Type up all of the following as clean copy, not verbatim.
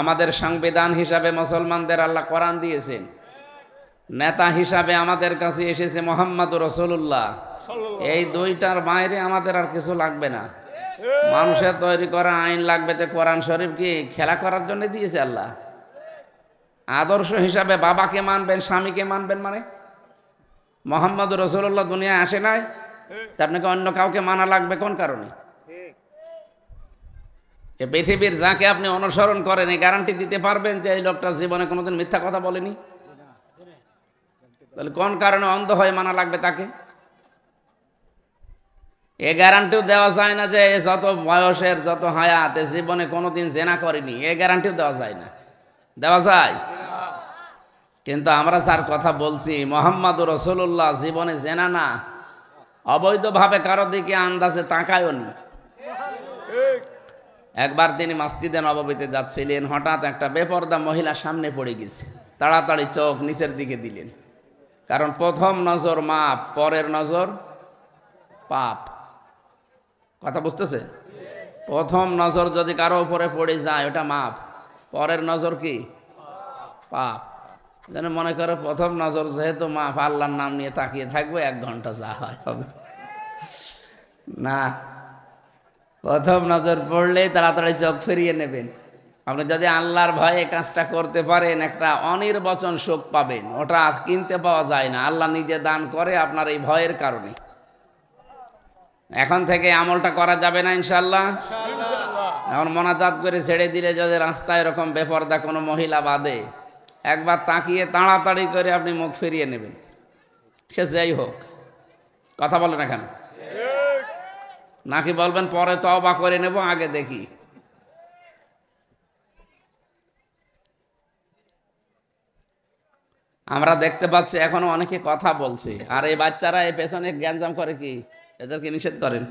আমাদের সংবিধান হিসাবে মুসলমানদের আল্লাহ কোরআন দিয়েছেন, নেতা হিসাবে আমাদের কাছে এসেছে মুহাম্মদুর রাসূলুল্লাহ। এই দুইটার বাইরে আমাদের আর কিছু লাগবে না। মানুষের তৈরি করা আইন লাগবে, তো কোরআন শরীফ কি খেলা করার জন্য দিয়েছে আল্লাহ? আদর্শ হিসাবে বাবাকে মানবেন, স্বামীকে মানবেন, মানে মুহাম্মদুর রাসূলুল্লাহ দুনিয়ায় আসে নাই, তা আপনাকে অন্য কাউকে মানা লাগবে কোন কারণে? এ পৃথিবীর যাকে আপনি অনুসরণ করেন এই গ্যারান্টি দিতে পারবেন যে এই লোকটা জীবনে কোনোদিন মিথ্যা কথা বলেনি? তাহলে কোন কারণে অন্ধ হয়ে মানা লাগবে তাকে? এ গ্যারান্টিও দেওয়া যায় না যে যত বয়সের যত হায়াত জীবনে কোনোদিন জেনা করেনি, এ গ্যারান্টিও দেওয়া যায় না। দেওয়া যায়? কিন্তু আমরা যার কথা বলছি মুহাম্মদুর রাসূলুল্লাহ জীবনে জেনা না, অবৈধভাবে কারো দিকে আন্দাজে তাকায়ও নি। একবার তিনি মসজিদে নববীতে যাচ্ছিলেন, হঠাৎ একটা বেপরদা মহিলা সামনে পড়ে গেছে। তাড়াতাড়ি চোখ নিচের দিকে দিলেন, কারণ প্রথম নজর মাপ, পরের নজর পাপ। কথা বুঝতেছে? প্রথম নজর যদি কারো উপরে পড়ে যায় ওটা মাপ, পরের নজর কি? পাপ। যেন মনে করে প্রথম নজর যেহেতু মাপ, আল্লাহর নাম নিয়ে তাকিয়ে থাকবে, 1 ঘন্টা যা হয় হবে না। প্রথম নজর পড়লেই তাড়াতাড়ি চোখ ফিরিয়ে নেবেন। আপনি যদি আল্লাহর ভয়ে কাজটা করতে পারেন, একটা অনির্বচন সুখ পাবেন, ওটা কিনতে পাওয়া যায় না, আল্লাহ নিজে দান করে আপনার এই ভয়ের কারণে। এখন থেকে আমলটা করা যাবে না ইনশাআল্লাহ? এখন মোনাজাত করে ছেড়ে দিলে যদি রাস্তায় এরকম বেপরদা কোনো মহিলা বাদে, একবার তাকিয়ে তাড়াতাড়ি করে আপনি মুখ ফিরিয়ে নেবেন, সে যেই হোক। কথা বলেন এখন? নাকি বলবেন পরে তওবা করে নেব, আগে দেখি? আমরা দেখতে পাচ্ছি এখনো অনেকে কথা বলছে, আর এই বাচ্চারা এই পেছনে গ্যাঞ্জাম করে কি, এদেরকে নিষেধ করেন।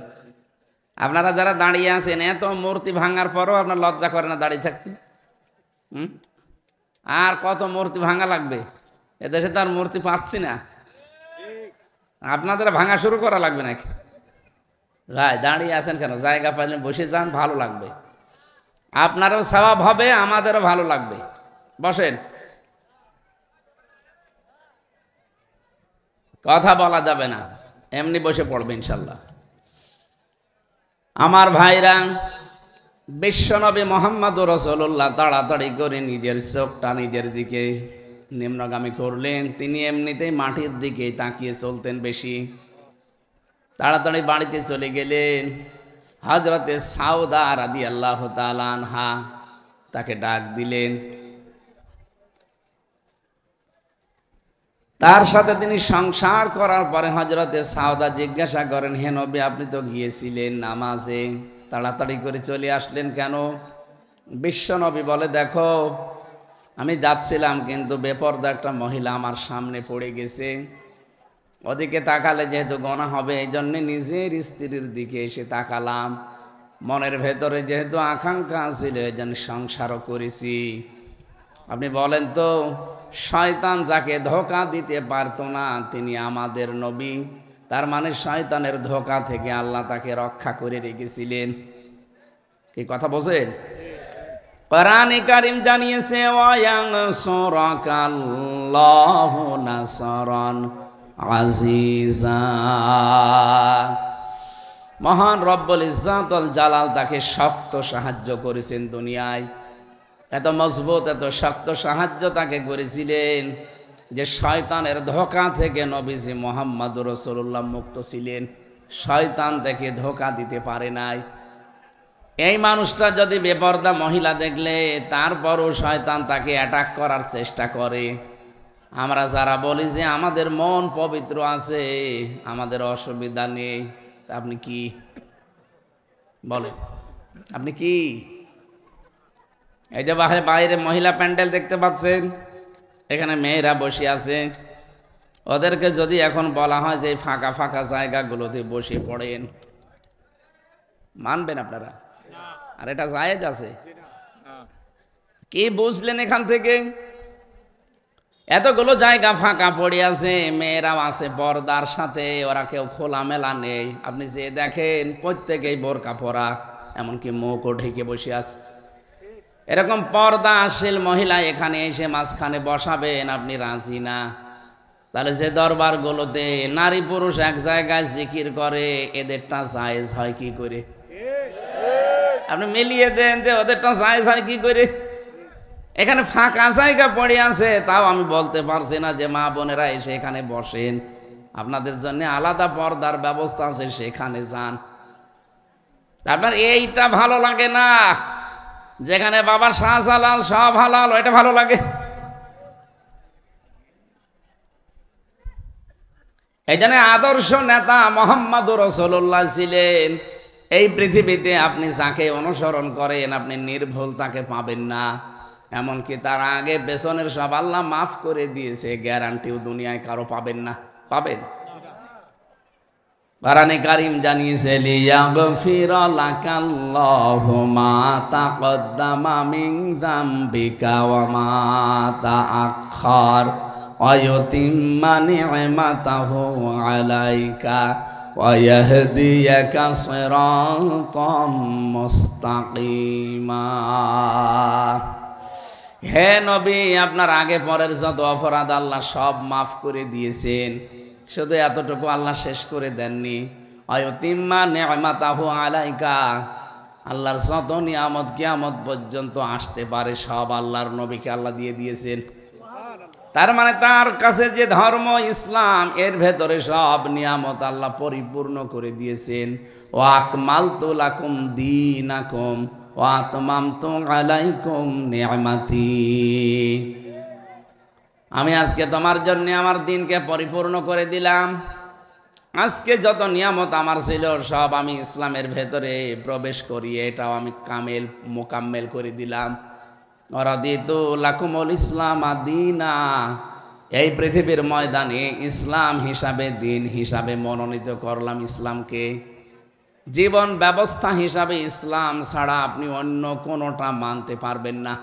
আপনারা যারা দাঁড়িয়ে আছেন, এত মূর্তি ভাঙার পরও আপনার লজ্জা করে না দাঁড়িয়ে থাকতে? আর কত মূর্তি ভাঙা লাগবে? এদেশে তো আর মূর্তি পাচ্ছি না, আপনাদের ভাঙা শুরু করা লাগবে নাকি? ভাই দাঁড়িয়ে আছেন কেন? জায়গা পাইলে বসে যান, ভালো লাগবে, আপনারও সওয়াব হবে, আমাদেরও ভালো লাগবে। বসেন। কথা বলা যাবে না, এমনি বসে পড়বে ইনশাল্লাহ। আমার ভাইরা, বিশ্বনবী মুহাম্মদুর রাসূলুল্লাহ তাড়াতাড়ি করে নিজের চোখটা নিজের দিকে নিম্নগামী করলেন। তিনি এমনিতেই মাটির দিকে তাকিয়ে চলতেন বেশি। তাড়াতাড়ি বাড়িতে চলে গেলেন। হযরতে সাউদা রাদিয়াল্লাহু তাআলা আনহা তাকে ডাক দিলেন। তার সাথে তিনি সংসার করার পরে হযরতে সাউদা জিজ্ঞাসা করেন, হে নবী, আপনি তো গিয়েছিলেন নামাজে, তাড়াতাড়ি করে চলে আসলেন কেন? বিশ্বনবী বলে, দেখো আমি যাচ্ছিলাম, কিন্তু বেপরদা একটা মহিলা আমার সামনে পড়ে গেছে, ওদিকে তাকালে যেহেতু গুনাহ হবে, এই জন্য নিজের স্ত্রীর দিকে এসে তাকালাম। মনের ভেতরে যেহেতু আকাঙ্ক্ষা ছিল, এই জন্য সংসারও করেছি। আপনি বলেন তো, শয়তান যাকে ধোঁকা দিতে পারতো না তিনি আমাদের নবী, তার মানে শয়তানের ধোঁকা থেকে আল্লাহ তাকে রক্ষা করে রেখেছিলেন। কি কথা বোঝেন? কোরআনে কারীম জানিয়েছে, ওয়ায়ানসুরাকাল্লাহু নাসরান আজিজা। মহান রব্বুল ইজ্জাতুল জালাল তাকে শক্ত সাহায্য করেছেন দুনিয়ায়। এত মজবুত, এত শক্ত সাহায্য তাকে করেছিলেন যে শয়তানের ধোঁকা থেকে নবীজি মুহাম্মদুর রাসূলুল্লাহ মুক্ত ছিলেন। শয়তান তাকে ধোঁকা দিতে পারে নাই। এই মানুষটা যদি বেপরদা মহিলা দেখলে তারপরও শয়তান তাকে অ্যাটাক করার চেষ্টা করে। আমরা যারা বলি যে আমাদের মন পবিত্র আছে, আমাদের অসুবিধা নেই, আপনি কি বলেন? আপনি কি? এই যে বাইরে মহিলা প্যান্ডেল দেখতে পাচ্ছেন, এখানে মেয়েরা বসে আছে, ওদেরকে যদি এখন বলা হয় যে ফাঁকা ফাঁকা জায়গাগুলোতে বসে পড়েন, মানবেন আপনারা? আর এটা জায়েজ আছে? কি বুঝলেন এখান থেকে? এতগুলো জায়গা ফাঁকা পড়ে আছে, মেয়েরাও আছে পর্দার সাথে, ওরা কেউ খোলামেলা নেই। আপনি যে দেখেন প্রত্যেকেই বোরকা পরা, এমনকি মুখও ঢেকে বসে আছে। এরকম পর্দাশীল মহিলা এখানে এসে মাঝখানে বসাবেন, আপনি রাজি না? তাহলে যে দরবারগুলোতে নারী পুরুষ এক জায়গায় জিকির করে, এদেরটা জায়েজ হয় কি করে? আপনি মিলিয়ে দেন যে ওদেরটা জায়েজ হয় কি করে। এখানে ফাঁকা জায়গা পড়ে আছে, তাও আমি বলতে পারছি না যে মা বোনেরা এসে এখানে বসেন, আপনাদের জন্য আলাদা পর্দার ব্যবস্থা আছে, সেখানে যান। আপনার এইটা ভালো লাগে না, যেখানে বাবা শাহজালাল সব হালাল, ওইটা ভালো লাগে। এই জন্য আদর্শ নেতা মুহাম্মদুর রাসূলুল্লাহ ছিলেন। এই পৃথিবীতে আপনি যাকে অনুসরণ করেন, আপনি নির্ভুল তাকে পাবেন না। এমনকি তার আগে পেছনের সব আল্লাহ মাফ করে দিয়েছে, গ্যারান্টিও দুনিয়ায় কারো পাবেন না। পাবেন? কোরআনে কারীম জানিয়েছে, লিয়াগফিরা লাকাল্লাহু মা তাকদ্দামা মিন যামবিকা ওয়া মা তাআখার ওয়া ইউতিম্মা নি'মাতাহু আলাইকা ওয়া ইয়াহদিয়াকা সিরাতাম মুস্তাকিমা। হে নবী, আপনার আগে পরের যত অপরাধ আল্লাহ সব মাফ করে দিয়েছেন, শুধু এতটুকু আল্লাহ শেষ করে দেননি, আয়তিম্মা নি'মাতাহু আলাইকা, আল্লাহর যত নিয়ামত কিয়ামত পর্যন্ত আসতে পারে সব আল্লাহর নবীকে আল্লাহ দিয়ে দিয়েছেন। তার মানে তার কাছে যে ধর্ম ইসলাম, এর ভেতরে সব নিয়ামত আল্লাহ পরিপূর্ণ করে দিয়েছেন। ওয়া আকমালতু লাকুম দীনাকুম ওয়া আতমামতু আলাইকুম নি'মাতি, আমি আজকে তোমার জন্য আমার দিনকে পরিপূর্ণ করে দিলাম। আজকে যত নিয়ামত আমার ছিল সব আমি ইসলামের ভেতরে প্রবেশ করিয়ে এটাও আমি মোকাম্মেল করে দিলাম। ওয়ারাদিতু লাকুমুল ইসলাম দীনা, এই পৃথিবীর ময়দানে ইসলাম হিসাবে, দিন হিসাবে মনোনীত করলাম ইসলামকে। জীবন ব্যবস্থা হিসাবে ইসলাম ছাড়া আপনি অন্য কোনোটা মানতে পারবেন না।